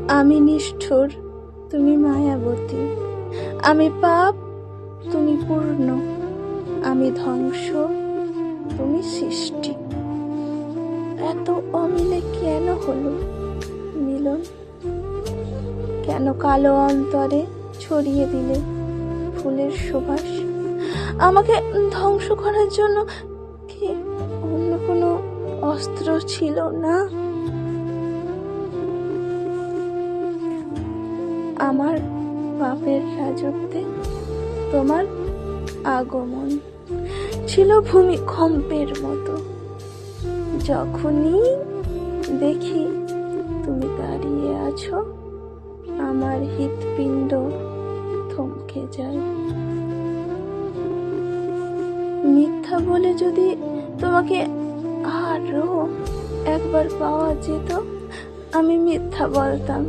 আমি নিষ্ঠুর, তুমি মায়াবতী। আমি পাপ, তুমি পূর্ণ। আমি ধ্বংস, তুমি সৃষ্টি। এত অমিলে কেন হলো মিলন? কেন কালো অন্তরে ছড়িয়ে দিলে ফুলের সুবাস? আমাকে ধ্বংস করার জন্য কি অন্য কোনো অস্ত্র ছিল না? আমার পাপের রাজত্বে তোমার আগমন ছিল ভূমিকম্পের মতো। যখনই দেখি তুমি দাঁড়িয়ে আছো, আমার হৃৎপিণ্ড থমকে যায়। মিথ্যা বলে যদি তোমাকে আরো একবার পাওয়া যেত, আমি মিথ্যা বলতাম।